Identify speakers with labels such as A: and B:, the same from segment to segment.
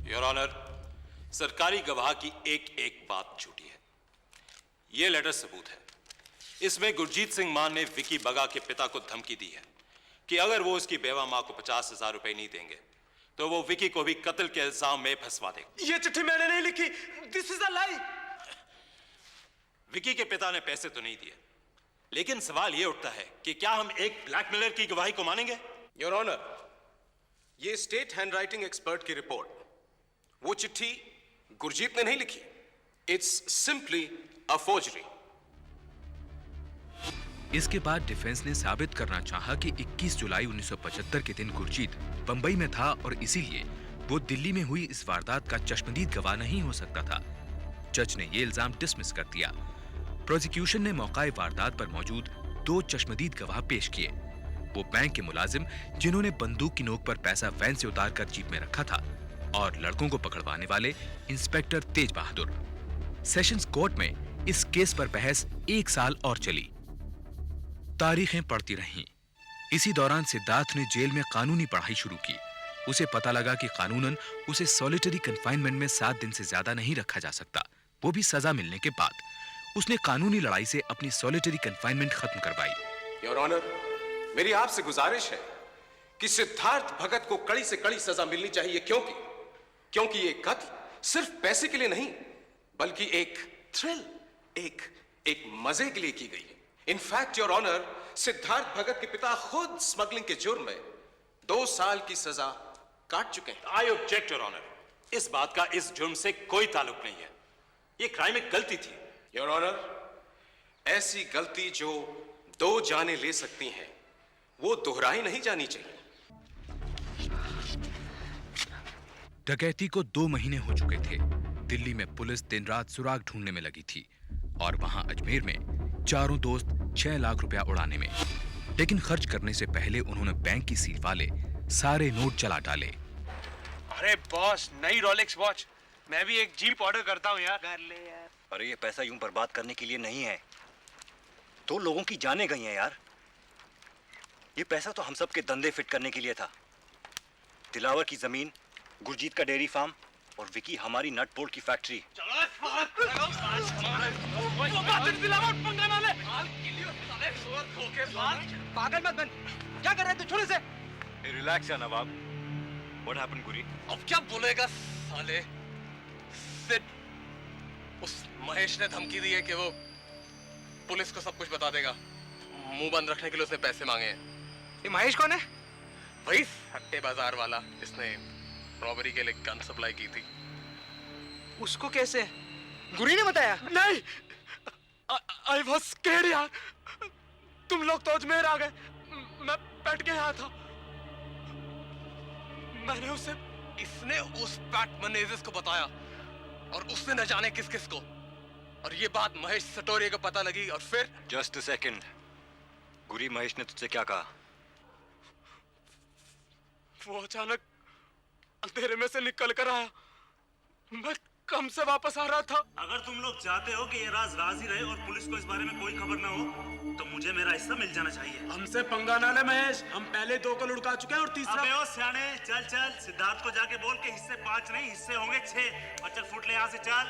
A: Your honour, सरकारी गवाह की एक एक बात झूठी है। यह लेटर सबूत है। इसमें गुरजीत सिंह मान ने विकी बगा के पिता को धमकी दी है कि अगर वो उसकी बेवा मां को 50,000 रुपए नहीं देंगे तो वो विकी को भी कत्ल के इल्जाम में फंसवा देगा।
B: ये चिट्ठी मैंने नहीं लिखी। दिस इज अ लाई।
A: विकी के पिता ने पैसे तो नहीं दिए, लेकिन सवाल यह उठता है कि क्या हम एक ब्लैकमेलर की गवाही को मानेंगे?
B: योर ऑनर, ये स्टेट हैंडराइटिंग एक्सपर्ट की रिपोर्ट, वो चिट्ठी गुरजीत ने नहीं लिखी। It's simply a forgery.
C: इसके बाद डिफेंस ने साबित करना चाहा कि 21 जुलाई 1975 के दिन गुरजीत बंबई में था और इसीलिए वो दिल्ली में हुई इस वारदात का चश्मदीद गवाह नहीं हो सकता था। जज ने ये इल्जाम डिसमिस कर दिया। प्रोसिक्यूशन ने मौकाए वारदात पर मौजूद 2 चश्मदीद गवाह पेश किए। वो बैंक के मुलाजिम जिन्होंने बंदूक की नोक पर पैसा वैन से उतारकर जीप में रखा था, और लड़कों को पकड़वाने वाले इंस्पेक्टर तेज बहादुर। सेशंस कोर्ट में इस केस पर बहस 1 साल और चली। तारीखें पड़ती रहीं। इसी दौरान सिद्धार्थ ने जेल में कानूनी पढ़ाई शुरू की। उसे पता लगा कि कानूनन उसे सॉलिटरी कन्फाइनमेंट में 7 दिन से ज्यादा नहीं रखा जा सकता, वो भी सजा मिलने के बाद। उसने कानूनी लड़ाई से अपनी सॉलिटरी कन्फाइनमेंट खत्म करवाई।
B: योर ऑनर, मेरी आपसे गुजारिश है कि सिद्धार्थ भगत को कड़ी से कड़ी सजा मिलनी चाहिए, क्योंकि ये कत्ल सिर्फ पैसे के लिए नहीं, बल्कि एक थ्रिल, एक मजे के लिए की गई है। इनफैक्ट योर ऑनर, सिद्धार्थ भगत के पिता खुद स्मगलिंग के जुर्म में 2 साल की सजा काट चुके हैं।
A: आई ऑब्जेक्ट योर ऑनर, इस बात का इस जुर्म से कोई ताल्लुक नहीं है। ये क्राइम एक गलती थी।
B: योर ऑनर, ऐसी गलती जो 2 जाने ले सकती हैं, वो दोहराई नहीं जानी चाहिए।
C: डकैती को 2 महीने हो चुके थे। दिल्ली में पुलिस दिन रात सुराग ढूंढने में लगी थी, और वहां अजमेर में चारों दोस्त 6 लाख रुपया उड़ाने में। लेकिन खर्च करने से पहले उन्होंने बैंक की सील वाले सारे नोट जला डाले।
D: अरे बॉस, नई रोलेक्स वॉच। मैं भी एक जीप ऑर्डर करता हूँ यार।
E: कर ले यार। अरे ये पैसा यूं बर्बाद करने के लिए नहीं है, 2 लोगों की जानें गई हैं यार। ये पैसा तो हम सब के धंधे फिट करने के लिए था। दिलावर की जमीन, गुरजीत का डेयरी फार्म और विकी हमारी नट बोल्ट की फैक्ट्री।
D: पागल मत बन। क्या कर रहे तू? छोड़ इसे।
E: रिलैक्स यार नवाब। What happened गुरी?
D: अब क्या बोलेगा साले? सिड, उस महेश ने धमकी दी है कि वो पुलिस को सब कुछ बता देगा। मुंह बंद रखने के लिए उसने पैसे मांगे हैं। ये महेश कौन है? वही हट्टे बाजार वाला जिसने रॉबरी के लिए गन सप्लाई की थी। उसको कैसे? गुरी ने बताया? नहीं, आई वाज स्कैर्ड यार। तुम लोग तो अजमेर आ गए, मैं बैठ के यहाँ था। मैंने उसे, इसने उस पैट मनेजिस को बताया और उसने न जाने किस किस को, और ये बात महेश सटोरिया को पता लगी। और फिर
E: जस्ट अ सेकंड, गुरी, महेश ने तुझसे क्या कहा?
D: वो अचानक अंधेरे में से निकल कर आया। मैं कम से वापस आ रहा था।
F: अगर तुम लोग चाहते हो कि ये राज राज ही रहे और पुलिस को इस बारे में कोई खबर ना हो, तो मुझे मेरा हिस्सा मिल जाना चाहिए।
G: हमसे पंगा ना ले महेश, हम पहले 2 को लुढ़का चुके हैं और तीसरा।
F: अबे ओ सियाने, चल चल, सिद्धार्थ को जाके बोल के हिस्से 5 नहीं, हिस्से होंगे 6। और चल फुट ले यहाँ से, चल।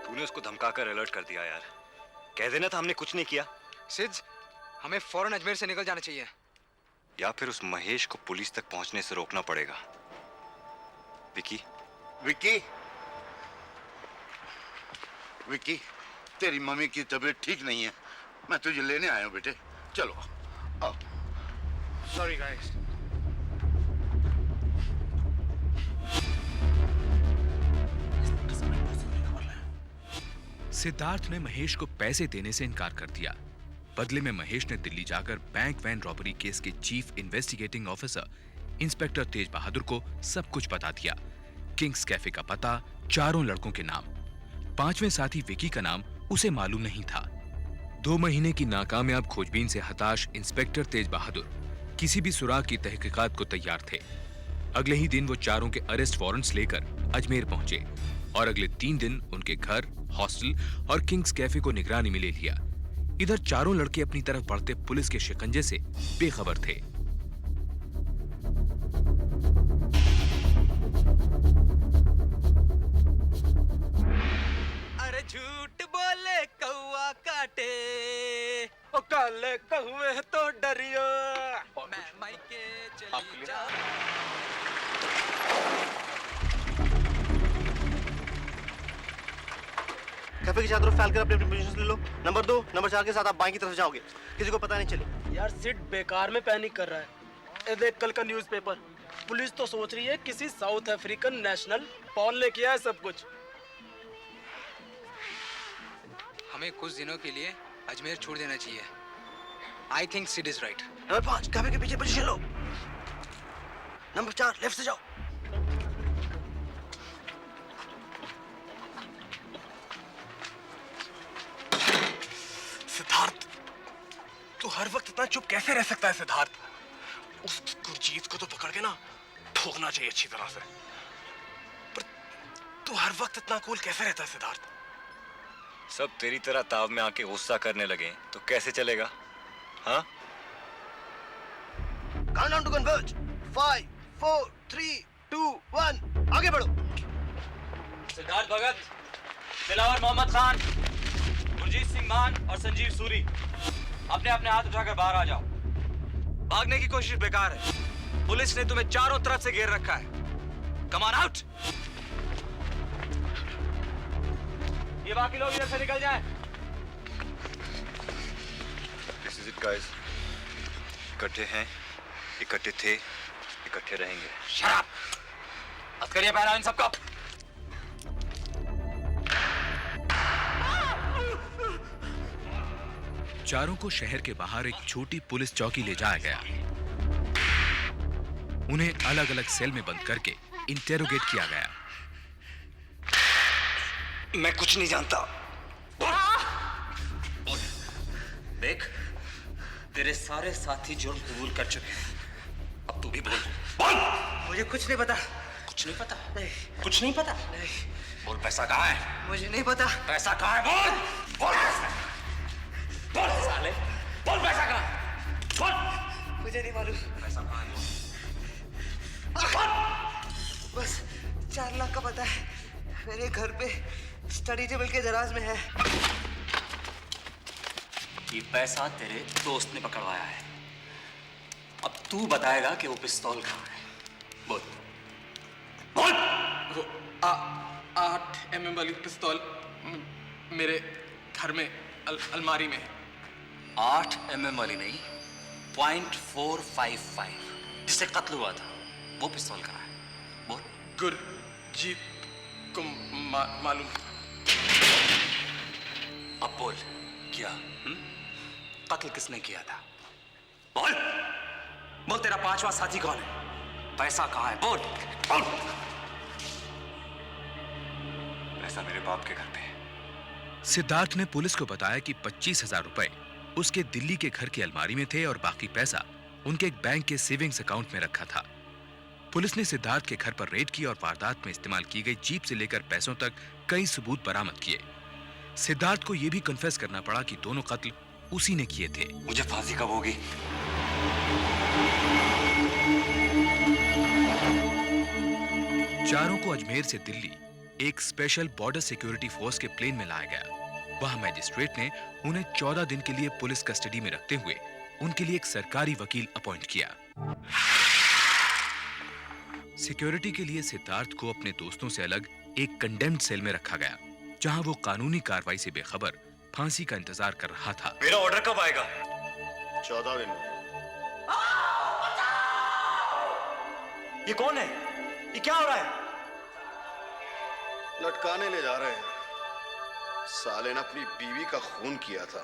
E: तूने उसको धमकाकर अलर्ट कर दिया यार। कह देना था हमने कुछ नहीं किया।
D: सिद्ध, हमें फौरन अजमेर से निकल जाना चाहिए,
E: या फिर उस महेश को पुलिस तक पहुंचने से रोकना पड़ेगा। विकी,
H: विकी, तेरी मम्मी की तबीयत ठीक नहीं है, मैं तुझे लेने आया हूं बेटे। चलो आओ।
D: Sorry guys.
C: सिद्धार्थ ने महेश को पैसे देने से इनकार कर दिया। बदले में महेश ने दिल्ली जाकर बैंक वैन रॉबरी केस के चीफ इन्वेस्टिगेटिंग ऑफिसर इंस्पेक्टर तेज बहादुर को सब कुछ बता दिया। किंग्स कैफे का पता, चारों लड़कों के नाम। 5वें साथी विकी का नाम उसे मालूम नहीं था। 2 महीने की नाकामयाब खोजबीन से हताश इंस्पेक्टर तेज बहादुर किसी भी सुराग की तहकीकात को तैयार थे। अगले ही दिन वो चारों के अरेस्ट वारंट्स लेकर अजमेर पहुंचे और अगले 3 दिन उनके घर, हॉस्टल और किंग्स कैफे को निगरानी में ले लिया। इधर चारों लड़के अपनी तरफ बढ़ते पुलिस के शिकंजे से बेखबर थे।
I: कौआ काटे,
G: ओ काले कहुए तो डरियो।
I: मैं मायके चली जा।
J: कैफे की चादरों फैल कर अपनी अपनी पोजीशन ले लो। नंबर 2, नंबर 4 के साथ आप बाएं की तरफ जाओगे, किसी को पता नहीं चले।
G: यार सिड बेकार में पैनिक कर रहा है। ए देख कल का न्यूज़पेपर, पुलिस तो सोच रही है किसी साउथ अफ्रीकन नेशनल पॉल ने किया है सब कुछ।
I: हमें कुछ दिनों के लिए अजमेर छोड़ देना चाहिए। I think Sid is right.
J: Number 5 cafe के पीछे पोजीशन लो। नंबर 4 लेफ्ट से जाओ।
G: सिद्धार्थ, तू हर वक्त इतना चुप कैसे रह सकता है सिद्धार्थ? उस गुरजीत को तो पकड़ के ना ठोकना चाहिए अच्छी तरह से। पर तू हर वक्त इतना कूल कैसे रहता है सिद्धार्थ?
E: सब तेरी तरह ताव में आके गुस्सा करने लगे तो कैसे चलेगा? हाँ?
J: Countdown to converge. 5 4 3 2 1 आगे बढ़ो।
K: सिद्धार्थ भगत, दिलावर मोहम्मद खान, गुरजीत सिंह मान और संजीव सूरी अपने अपने हाथ उठाकर बाहर आ जाओ।
I: भागने की कोशिश बेकार है। पुलिस ने तुम्हें चारों तरफ से घेर रखा है। Come on out.
K: ये बाकी लोग इधर से निकल जाएं।
E: This is it guys. इकट्ठे हैं, इकट्ठे थे, इकट्ठे रहेंगे।
K: शराब हथकड़ियां पहनाओ इन सबको।
C: चारों को शहर के बाहर एक छोटी पुलिस चौकी ले जाया गया। उन्हें अलग अलग सेल में बंद करके इंटेरोगेट किया गया।
I: मैं कुछ नहीं जानता।
K: देख, तेरे सारे साथी जुर्म कबूल कर चुके हैं। अब तू भी बोल। बोल।
I: मुझे कुछ नहीं पता।
K: कुछ नहीं पता?
I: नहीं।
K: कुछ नहीं पता?
I: नहीं।
K: बोल, पैसा कहाँ है?
I: मुझे नहीं पता।
K: पैसा कहाँ है? बोल। बोल पैसा। बोल साले। बोल पैसा कहाँ है? बोल।
I: मुझे नहीं मालूम।
K: पैसा कहाँ है?
I: बस 4 लाख का पता है। मेरे घर पे स्टडी टेबल के दराज में है।
K: ये पैसा तेरे दोस्त ने पकड़वाया है। अब तू बताएगा कि वो पिस्तौल कहाँ है। बोल। बोल।
D: वो 8 mm वाली पिस्तौल मेरे घर में अलमारी में है।
K: 8 mm वाली नहीं, .455 जिससे कत्ल हुआ था, वो पिस्तौल कहाँ है? बोल।
D: गुरजीत को मालूम।
K: अब बोल, क्या कत्ल किसने किया था? बोल। बोल, तेरा 5वां साथी कौन है? पैसा कहाँ है? बोल। बोल।
E: पैसा मेरे बाप के घर पे है।
C: सिद्धार्थ ने पुलिस को बताया कि 25,000 रुपए उसके दिल्ली के घर की अलमारी में थे और बाकी पैसा उनके एक बैंक के सेविंग्स अकाउंट में रखा था। पुलिस ने सिद्धार्थ के घर पर रेड की और वारदात में इस्तेमाल की गई जीप से लेकर पैसों तक कई सबूत बरामद किए। सिद्धार्थ को यह भी कन्फेस करना पड़ा कि दोनों कत्ल उसी ने किए थे।
E: मुझे फांसी कब होगी?
C: चारों को अजमेर से दिल्ली एक स्पेशल बॉर्डर सिक्योरिटी फोर्स के प्लेन में लाया गया। वहां मैजिस्ट्रेट ने उन्हें 14 दिन के लिए पुलिस कस्टडी में रखते हुए उनके लिए एक सरकारी वकील अपॉइंट किया। सिक्योरिटी के लिए सिद्धार्थ को अपने दोस्तों से अलग एक कंडेम्ड सेल में रखा गया, जहां वो कानूनी कार्रवाई से बेखबर फांसी का इंतजार कर रहा था।
E: मेरा ऑर्डर कब आएगा?
H: 14 दिन।
E: ये कौन है? ये क्या हो रहा है?
H: लटकाने ले जा रहे हैं। साले ने अपनी बीवी का खून किया था।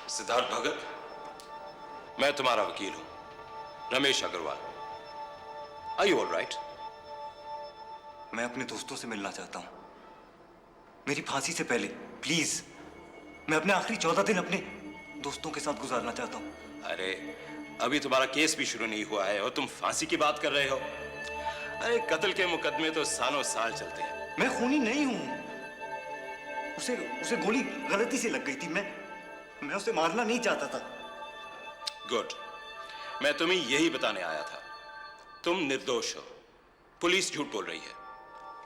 A: सिद्धार्थ भगत, मैं तुम्हारा वकील हूं, Ramesh Agrawal. Are you all right?
E: मैं अपने दोस्तों से मिलना चाहता हूं। मेरी फांसी से पहले प्लीज, मैं अपने आखिरी 14 दिन अपने दोस्तों के साथ गुजारना चाहता हूं।
A: अरे, अभी तुम्हारा केस भी शुरू नहीं हुआ है और तुम फांसी की बात कर रहे हो? अरे, कत्ल के मुकदमे तो सालों साल चलते हैं।
E: मैं खूनी नहीं हूं। उसे गोली गलती से लग गई थी। मैं उसे मारना नहीं चाहता था।
A: गुड, मैं तुम्हें यही बताने आया था। तुम निर्दोष हो, पुलिस झूठ बोल रही है।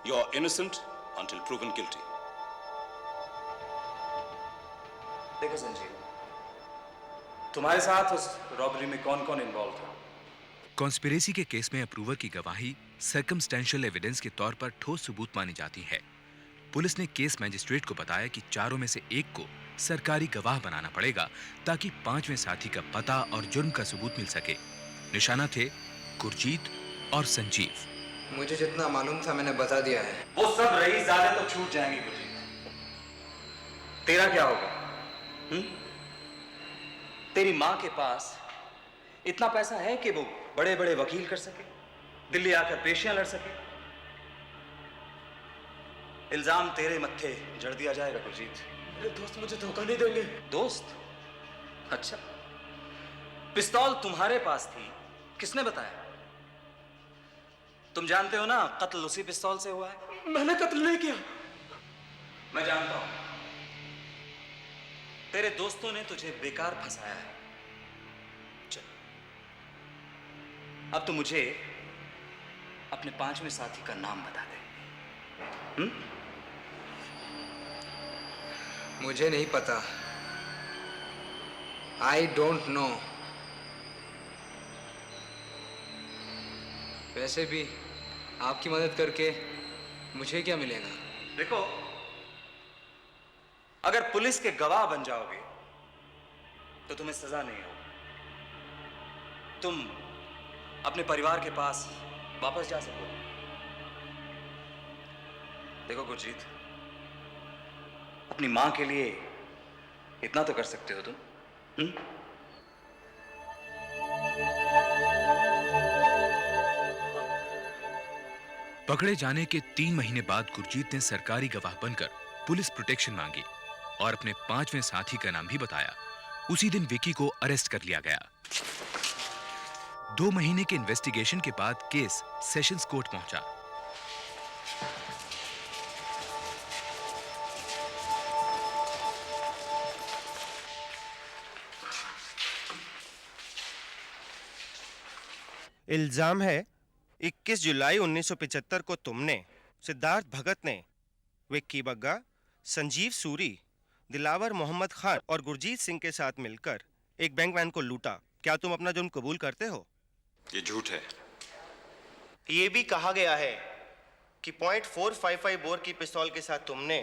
A: You are innocent until proven guilty.
K: देखो संजीव, तुम्हारे साथ उस रॉबरी में कौन कौन इन्वॉल्व था?
C: कॉन्स्पिरेसी के केस में अप्रूवर की गवाही सर्कमस्टेंशियल एविडेंस के तौर पर ठोस सबूत मानी जाती है। पुलिस ने केस मैजिस्ट्रेट को बताया कि चारों में से एक को सरकारी गवाह बनाना पड़ेगा ताकि पांचवें साथी का पता और जुर्म का सबूत मिल सके। निशाना थे गुरजीत और संजीव।
L: मुझे जितना मालूम था मैंने बता दिया है।
K: वो सब रईस ज़ादे तो छूट जाएंगे गुरजीत। तेरा क्या होगा? तेरी माँ के पास इतना पैसा है कि वो बड़े बड़े वकील कर सके, दिल्ली आकर पेशियां लड़ सके। इल्जाम तेरे मत्थे जड़ दिया जाएगा गुरजीत।
G: मेरे दोस्त मुझे धोखा नहीं देंगे।
K: दोस्त? अच्छा, पिस्तौल तुम्हारे पास थी, किसने बताया? तुम जानते हो ना कत्ल उसी पिस्तौल से हुआ है।
G: मैंने कत्ल नहीं किया।
K: मैं जानता हूं। तेरे दोस्तों ने तुझे बेकार फंसाया है। चल, अब तो मुझे अपने पांचवें साथी का नाम बता दे।
L: मुझे नहीं पता। I don't know. वैसे भी आपकी मदद करके मुझे क्या मिलेगा?
K: देखो, अगर पुलिस के गवाह बन जाओगे तो तुम्हें सजा नहीं होगी। तुम अपने परिवार के पास वापस जा सकोगे। देखो गुरजीत, अपनी मां के लिए इतना तो कर सकते हो तुम।
C: पकड़े जाने के 3 महीने बाद गुरजीत ने सरकारी गवाह बनकर पुलिस प्रोटेक्शन मांगी और अपने पांचवें साथी का नाम भी बताया। उसी दिन विकी को अरेस्ट कर लिया गया। 2 महीने के इन्वेस्टिगेशन के बाद केस सेशंस कोर्ट पहुंचा।
J: इल्जाम है 21 जुलाई 1975 को तुमने, सिद्धार्थ भगत ने, विक्की बग्गा, संजीव सूरी, दिलावर मोहम्मद खान और गुरजीत सिंह के साथ मिलकर एक बैंक वैन को लूटा। क्या तुम अपना जुर्म कबूल करते हो?
A: ये झूठ है।
J: ये भी कहा गया है कि .455 बोर की पिस्तौल के साथ तुमने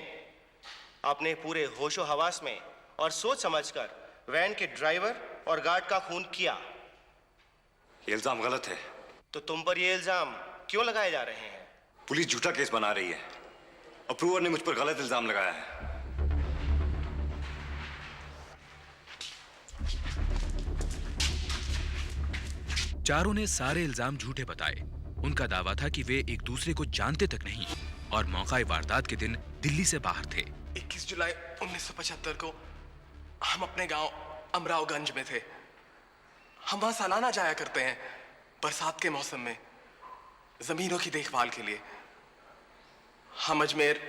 J: अपने पूरे होशो हवास में और सोच समझकर वैन के ड्राइवर और गार्ड का खून किया।
E: ये इल्जाम गलत है।
J: तो तुम पर ये इल्जाम क्यों लगाए जा रहे हैं?
E: पुलिस झूठा केस बना रही है। अप्रूवर ने मुझ पर गलत इल्जाम लगाया है।
C: चारों ने सारे इल्जाम झूठे बताए। उनका दावा था कि वे एक दूसरे को जानते तक नहीं और मौका वारदात के दिन दिल्ली से बाहर थे।
G: 21 जुलाई 1975 को हम अपने गांव अमरावगंज में थे। हम वहां सालाना जाया करते हैं बरसात के मौसम में जमीनों की देखभाल के लिए। हम अजमेर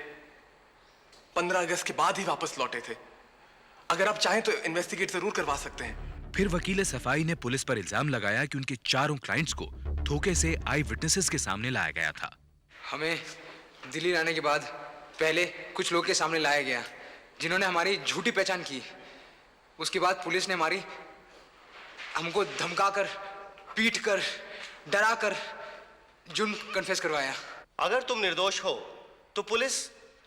G: 15 अगस्त के बाद ही वापस लौटे थे। अगर आप चाहें तो इन्वेस्टिगेट जरूर करवा सकते हैं।
C: फिर वकील सफाई ने पुलिस पर इल्जाम लगाया कि उनके चारों क्लाइंट्स को धोखे से आई विटनेसेस के सामने लाया गया था।
L: हमें दिल्ली लाने के बाद पहले कुछ लोग के सामने लाया गया जिन्होंने हमारी झूठी पहचान की। उसके बाद पुलिस ने हमको धमकाकर, पीटकर, डराकर जुर्म कन्फेस करवाया।
J: अगर तुम निर्दोष हो तो पुलिस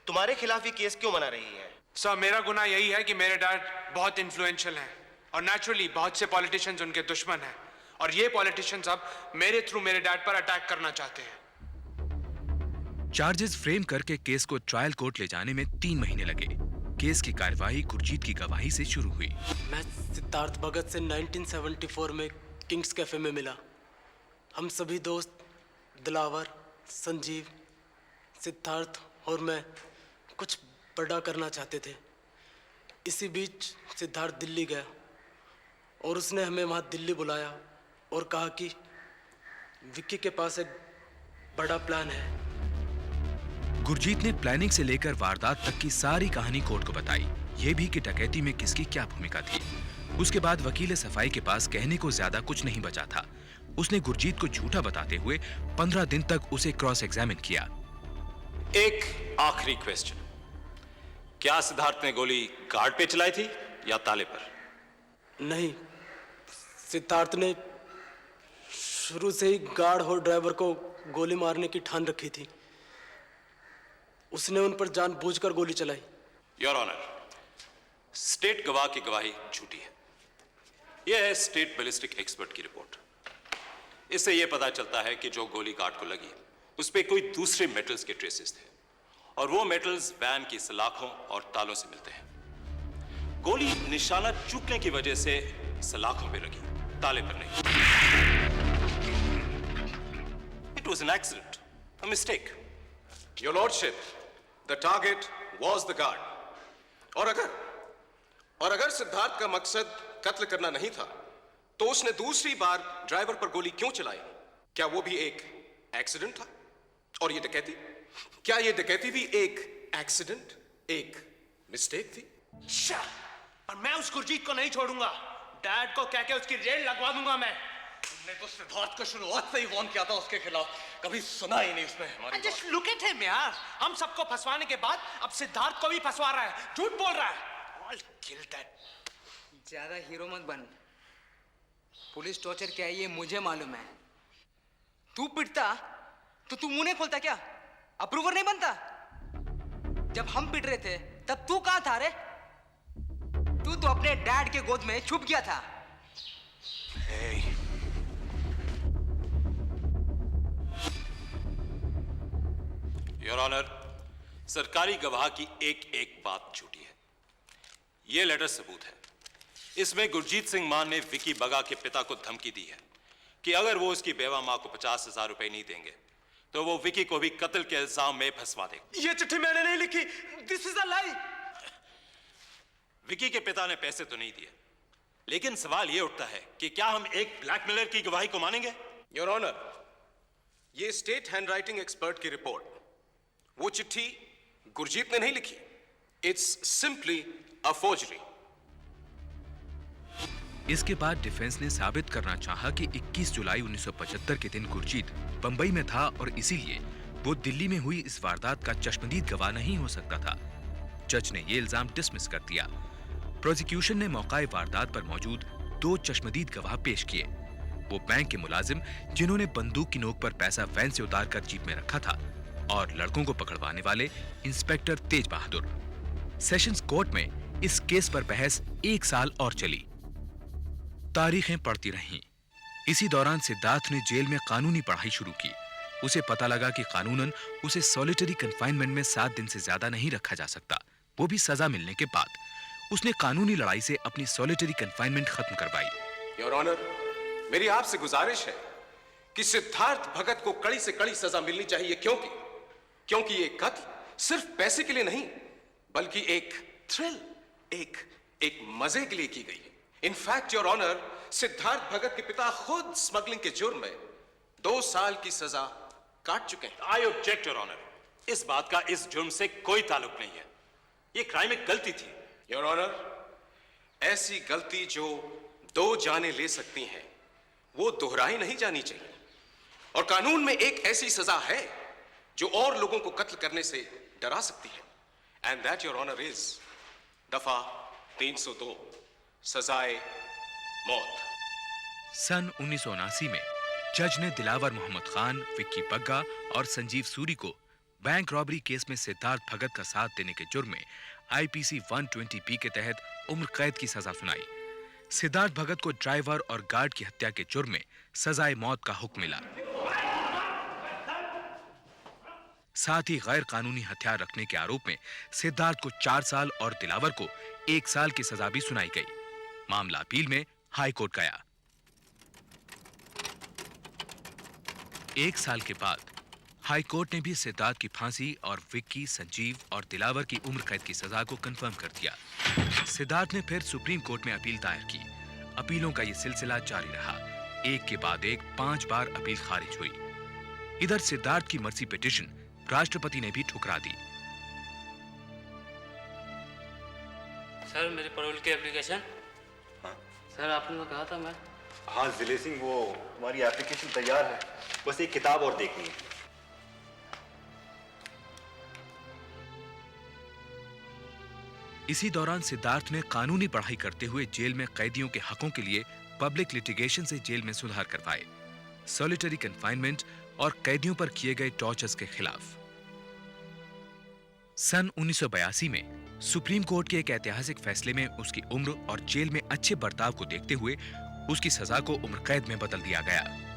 J: तुम्हारे खिलाफ ये केस क्यों बना रही है?
M: सर, मेरा गुनाह यही है कि मेरे डैड बहुत इन्फ्लुएंशियल हैं और नेचुरली बहुत से पॉलिटिशियंस उनके दुश्मन हैं और ये पॉलिटिशियंस अब मेरे थ्रू मेरे डैड पर अटैक करना चाहते हैं।
C: चार्जेस फ्रेम करके केस को ट्रायल कोर्ट ले जाने में 3 महीने लगे। केस की कार्यवाही गुरजीत की गवाही से शुरू हुई।
N: मैं सिद्धार्थ भगत से 1974 में किंग्स कैफे में मिला। हम सभी दोस्त दिलावर, संजीव, सिद्धार्थ और मैं कुछ बड़ा करना चाहते थे। इसी बीच सिद्धार्थ दिल्ली गया और उसने हमें वहाँ दिल्ली बुलाया और कहा कि विक्की के पास एक बड़ा प्लान है।
C: गुरजीत ने प्लानिंग से लेकर वारदात तक की सारी कहानी कोर्ट को बताई, ये भी कि डकैती में किसकी क्या भूमिका थी। उसके बाद वकील सफाई के पास कहने को ज्यादा कुछ नहीं बचा था। उसने गुरजीत को झूठा बताते हुए 15 दिन तक उसे क्रॉस एग्जामिन किया।
A: एक आखिरी क्वेश्चन, क्या सिद्धार्थ ने गोली गार्ड पे चलाई थी या ताले पर?
N: नहीं, सिद्धार्थ ने शुरू से ही गार्ड और ड्राइवर को गोली मारने की ठान रखी थी। उसने उन पर जानबूझकर गोली चलाई।
A: योर ऑनर, स्टेट गवाह की गवाही झूठी है। यह है स्टेट बैलिस्टिक एक्सपर्ट की रिपोर्ट। इससे यह पता चलता है कि जो गोली गार्ड को लगी उस पे कोई दूसरे मेटल्स के ट्रेसेस थे और वो मेटल्स वैन की सलाखों और तालों से मिलते हैं। गोली निशाना चूकने की वजह से सलाखों पे लगी, ताले पर नहीं। It was an accident, a mistake.
B: Your Lordship, the target was the guard. और अगर सिद्धार्थ का मकसद कत्ल करना नहीं था, तो उसने दूसरी बार ड्राइवर पर गोली क्यों चलाई? क्या वो भी एक एक्सीडेंट था? और ये डकैती, क्या ये डकैती भी एक एक्सीडेंट, एक मिस्टेक थी?
G: पर मैं उस गुरजीत को नहीं छोड़ूंगा। डैड को कह के उसकी रेड लगवा दूंगा मैं।
D: तुमने तो सिद्धार्थ को शुरुआत से ही वार्न किया था उसके खिलाफ, कभी सुना ही नहीं उसने हमारी बात।
G: जस्ट लुक एट हिम यार, हम सबको फंसवाने के बाद अब सिद्धार्थ को भी फंसवा रहा है, झूठ बोल रहा है। I'll kill that.
L: ज्यादा हीरो मत बन। पुलिस टॉर्चर क्या है ये मुझे मालूम है। तू पिटता तो तू मुंह नहीं खोलता क्या? अप्रूवर नहीं बनता? जब हम पिट रहे थे तब तू कहां था रे? तू तो अपने डैड के गोद में छुप गया था।
A: योर ऑनर, सरकारी गवाह की एक एक बात झूठी है। यह लेटर सबूत है। इसमें गुरजीत सिंह मान ने विकी बगा के पिता को धमकी दी है कि अगर वो उसकी बेवा मां को 50,000 रुपए नहीं देंगे तो वो विकी को भी कत्ल के इल्जाम में फंसवा देगा।
G: ये चिट्ठी मैंने नहीं लिखी। दिस इज अ लाई।
A: विकी के पिता ने पैसे तो नहीं दिए, लेकिन सवाल यह उठता है कि क्या हम एक ब्लैकमेलर की गवाही को मानेंगे?
B: योर ऑनर, ये स्टेट हैंडराइटिंग एक्सपर्ट की रिपोर्ट, वो चिट्ठी गुरजीत ने नहीं लिखी। It's simply a forgery.
C: इसके बाद डिफेंस ने साबित करना चाहा कि 21 जुलाई 1975 के दिन गुरजीत बंबई में था और इसीलिए वो दिल्ली में हुई इस वारदात का चश्मदीद गवाह नहीं हो सकता था। जज ने ये इल्जाम डिसमिस कर दिया। प्रोसिक्यूशन ने मौकाए वारदात पर मौजूद 2 चश्मदीद गवाह पेश किए। वो बैंक के मुलाजिम जिन्होंने बंदूक की नोक पर पैसा वैन से उतारकर जीप में रखा था और लड़कों को पकड़वाने वाले इंस्पेक्टर तेज बहादुर। सेशंस कोर्ट में इस केस पर बहस 1 साल और चली। तारीखें पड़ती रहीं। इसी दौरान सिद्धार्थ ने जेल में कानूनी पढ़ाई शुरू की। उसे पता लगा कि कानूनन उसे सॉलिटरी कन्फाइनमेंट में 7 दिन से ज्यादा नहीं रखा जा सकता, वो भी सजा मिलने के बाद। उसने कानूनी लड़ाई से अपनी सॉलिटरी कन्फाइनमेंट खत्म करवाई।
B: योर ऑनर, मेरी आपसे गुजारिश है कि सिद्धार्थ भगत को कड़ी से कड़ी सजा मिलनी चाहिए। क्योंकि ये कत्ल सिर्फ पैसे के लिए नहीं, बल्कि एक थ्रिल, एक मजे के लिए की गई है। इनफैक्ट योर ऑनर, सिद्धार्थ भगत के पिता खुद स्मगलिंग के जुर्म में 2 साल की सजा काट चुके हैं।
A: आई ऑब्जेक्ट योर ऑनर, इस बात का इस जुर्म से कोई ताल्लुक नहीं है। ये क्राइम एक गलती थी।
B: योर ऑनर, ऐसी गलती जो 2 जाने ले सकती हैं, वो दोहराई नहीं जानी चाहिए। और कानून में एक ऐसी सजा है जो और लोगों को कत्ल करने से डरा सकती है, and that your honour is दफा 302, सजाए मौत।
C: सन 1979 में जज ने दिलावर मोहम्मद खान, विक्की बग्गा और संजीव सूरी को बैंक रॉबरी केस में सिद्धार्थ भगत का साथ देने के जुर्म में आईपीसी 120B के तहत उम्र कैद की सजा सुनाई। सिद्धार्थ भगत को ड्राइवर और गार्ड की हत्या के जुर्म में सजाए मौत का हुक्म मिला। साथ ही गैर कानूनी हथियार रखने के आरोप में सिद्धार्थ को 4 साल और दिलावर को 1 साल की सजा भी सुनाई गई। मामला अपील में हाई कोर्ट गया। 1 साल के बाद हाई कोर्ट ने भी सिद्धार्थ की फांसी और विक्की, संजीव और दिलावर की उम्र कैद की सजा को कंफर्म कर दिया। सिद्धार्थ ने फिर सुप्रीम कोर्ट में अपील दायर की। अपीलों का यह सिलसिला जारी रहा। एक के बाद एक 5 बार अपील खारिज हुई। इधर सिद्धार्थ की मर्सी पिटीशन राष्ट्रपति ने भी ठुकरा दी।
O: सर, मेरी पैरोल की एप्लीकेशन।
E: हाँ?
O: सर, आपने तो कहा था मैं।
E: हाँ जिले सिंह, वो हमारी एप्लीकेशन तैयार है, बस एक किताब और देखनी है।
C: इसी दौरान सिद्धार्थ ने कानूनी पढ़ाई करते हुए जेल में कैदियों के हकों के लिए पब्लिक लिटिगेशन से जेल में सुधार करवाए, सॉलिटरी कन्फाइनमेंट और कैदियों पर किए गए टॉर्चर्स के खिलाफ। सन 1982 में सुप्रीम कोर्ट के एक ऐतिहासिक फैसले में उसकी उम्र और जेल में अच्छे बर्ताव को देखते हुए उसकी सजा को उम्र कैद में बदल दिया गया।